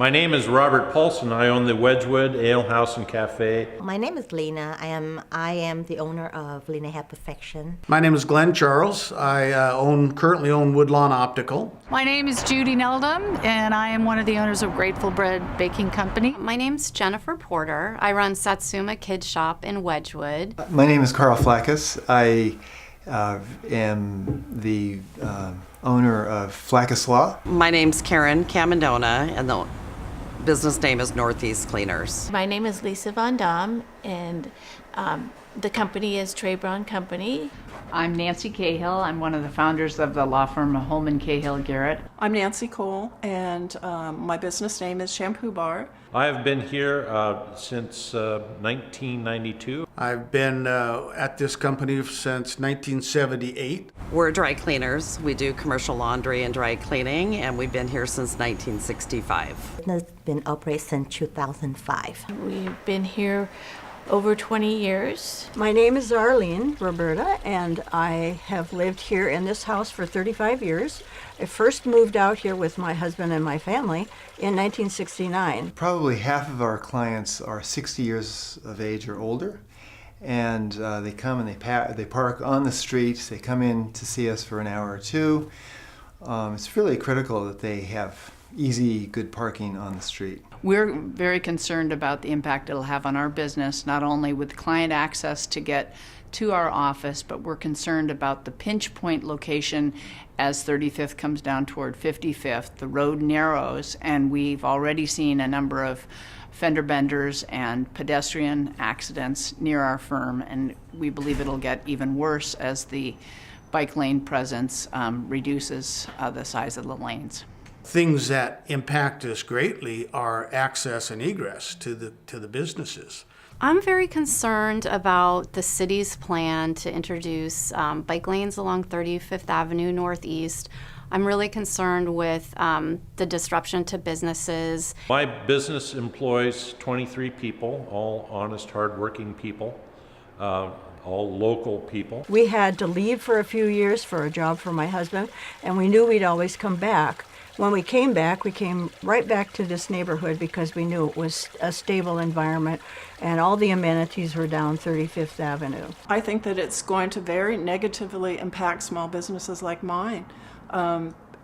My name is Robert Paulson. I own the Wedgwood Ale House and Cafe. My name is Lena. I am the owner of Lena Have Perfection. My name is Glenn Charles. I currently own Woodlawn Optical. My name is Judy Neldum, and I am one of the owners of Grateful Bread Baking Company. My name's Jennifer Porter. I run Satsuma Kids Shop in Wedgwood. My name is Carl Flackus. I am the owner of Flackus Law. My name's Karen Camandona, and the business name is Northeast Cleaners. My name is Lisa Von Dam, and the company is Trey Brown Company. I'm Nancy Cahill. I'm one of the founders of the law firm Holman Cahill Garrett. I'm Nancy Cole, and my business name is Shampoo Bar. I have been here since 1992. I've been at this company since 1978. We're dry cleaners. We do commercial laundry and dry cleaning, and we've been here since 1965. It has been operated since 2005. We've been here over 20 years. My name is Arlene Roberta, and I have lived here in this house for 35 years. I first moved out here with my husband and my family in 1969. Probably half of our clients are 60 years of age or older, and they come and they park on the street. They come in to see us for an hour or two. It's really critical that they have easy, good parking on the street. We're very concerned about the impact it'll have on our business, not only with client access to get to our office, but we're concerned about the pinch point location as 35th comes down toward 55th. The road narrows, and we've already seen a number of fender benders and pedestrian accidents near our firm, and we believe it'll get even worse as the bike lane presence reduces the size of the lanes. Things that impact us greatly are access and egress to the businesses. I'm very concerned about the city's plan to introduce bike lanes along 35th Avenue Northeast. I'm really concerned with the disruption to businesses. My business employs 23 people, all honest, hardworking people, all local people. We had to leave for a few years for a job for my husband, and we knew we'd always come back. When we came back, we came right back to this neighborhood because we knew it was a stable environment and all the amenities were down 35th Avenue. I think that it's going to very negatively impact small businesses like mine.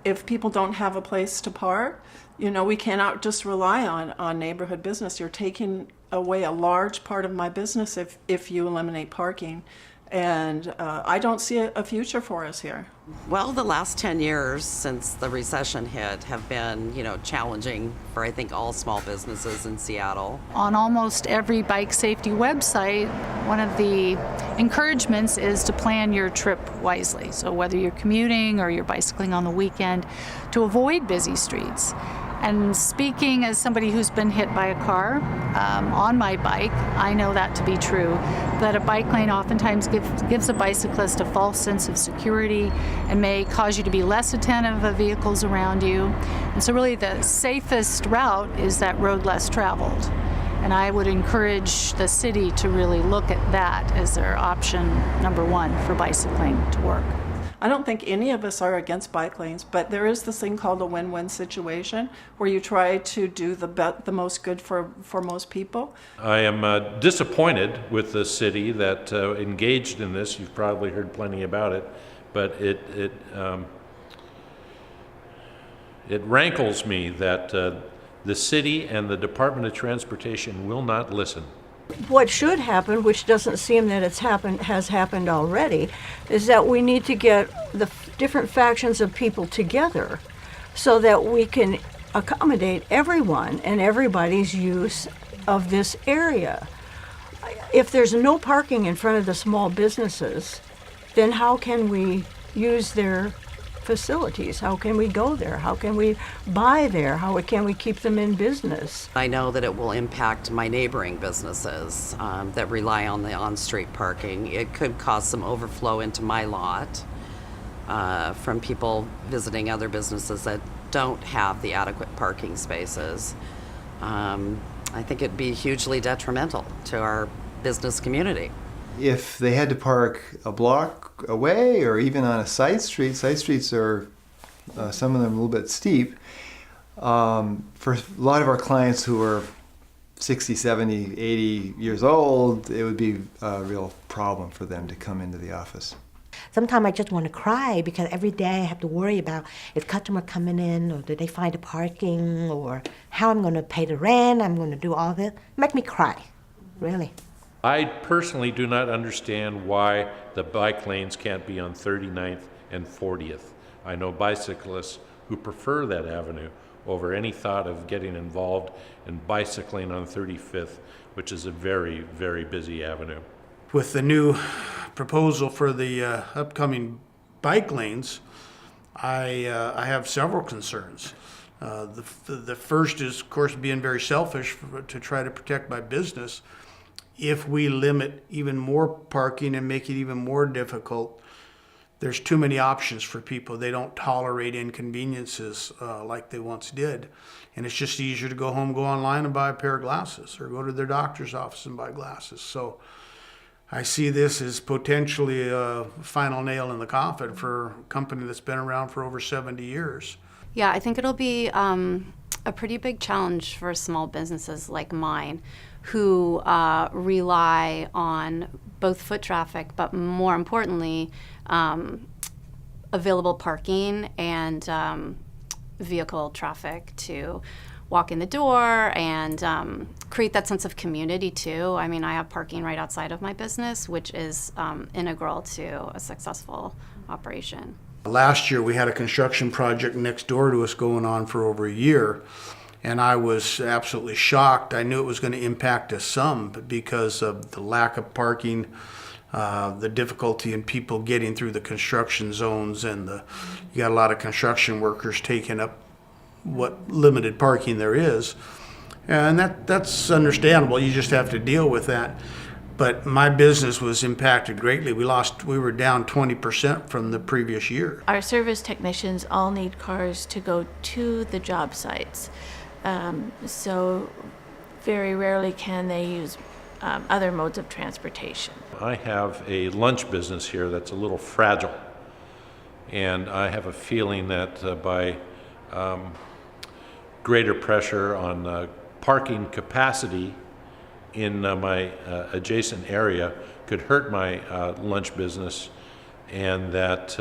If people don't have a place to park, we cannot just rely on neighborhood business. You're taking away a large part of my business if you eliminate parking. And I don't see a future for us here. Well, the last 10 years since the recession hit have been, challenging for, I think, all small businesses in Seattle. On almost every bike safety website, one of the encouragements is to plan your trip wisely. So whether you're commuting or you're bicycling on the weekend, to avoid busy streets. And speaking as somebody who's been hit by a car on my bike, I know that to be true, that a bike lane oftentimes gives a bicyclist a false sense of security and may cause you to be less attentive of vehicles around you. And so really the safest route is that road less traveled. And I would encourage the city to really look at that as their option number one for bicycling to work. I don't think any of us are against bike lanes, but there is this thing called a win-win situation where you try to do the most good for most people. I am disappointed with the city that engaged in this. You've probably heard plenty about it, but it rankles me that the city and the Department of Transportation will not listen. What should happen, which doesn't seem that has happened already, is that we need to get the different factions of people together so that we can accommodate everyone and everybody's use of this area. If there's no parking in front of the small businesses, then how can we use their facilities? How can we go there? How can we buy there? How can we keep them in business? I know that it will impact my neighboring businesses that rely on the on-street parking. It could cause some overflow into my lot from people visiting other businesses that don't have the adequate parking spaces. I think it'd be hugely detrimental to our business community. If they had to park a block away or even on a side streets are some of them a little bit steep, For a lot of our clients who are 60, 70, 80 years old, it would be a real problem for them to come into the office. Sometimes I just want to cry because every day I have to worry about is customer coming in, or do they find the parking, or how I'm going to pay the rent, I'm going to do all this. Make me cry, really. I personally do not understand why the bike lanes can't be on 39th and 40th. I know bicyclists who prefer that avenue over any thought of getting involved in bicycling on 35th, which is a very, very busy avenue. With the new proposal for the upcoming bike lanes, I have several concerns. The first is, of course, being very selfish to try to protect my business. If we limit even more parking and make it even more difficult, there's too many options for people. They don't tolerate inconveniences like they once did. And it's just easier to go home, go online and buy a pair of glasses, or go to their doctor's office and buy glasses. So I see this as potentially a final nail in the coffin for a company that's been around for over 70 years. Yeah, I think it'll be a pretty big challenge for small businesses like mine who rely on both foot traffic, but more importantly, available parking and vehicle traffic to walk in the door and create that sense of community too. I mean, I have parking right outside of my business, which is integral to a successful operation. Last year we had a construction project next door to us going on for over a year, and I was absolutely shocked. I knew it was going to impact us some because of the lack of parking, the difficulty in people getting through the construction zones, and you got a lot of construction workers taking up what limited parking there is. And that's understandable. You just have to deal with that. But my business was impacted greatly. We were down 20% from the previous year. Our service technicians all need cars to go to the job sites. So very rarely can they use other modes of transportation. I have a lunch business here that's a little fragile. And I have a feeling that by greater pressure on parking capacity in my adjacent area could hurt my lunch business, and that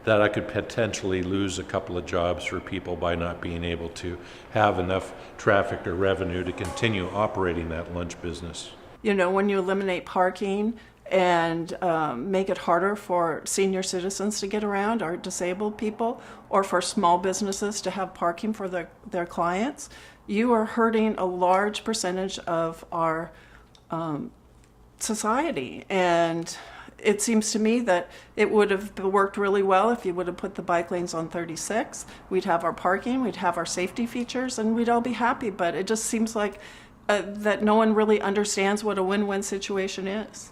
I could potentially lose a couple of jobs for people by not being able to have enough traffic or revenue to continue operating that lunch business. You know, when you eliminate parking and make it harder for senior citizens to get around, or disabled people, or for small businesses to have parking for their clients, you are hurting a large percentage of our society. And it seems to me that it would have worked really well if you would have put the bike lanes on 36. We'd have our parking, we'd have our safety features, and we'd all be happy. But it just seems like that no one really understands what a win-win situation is.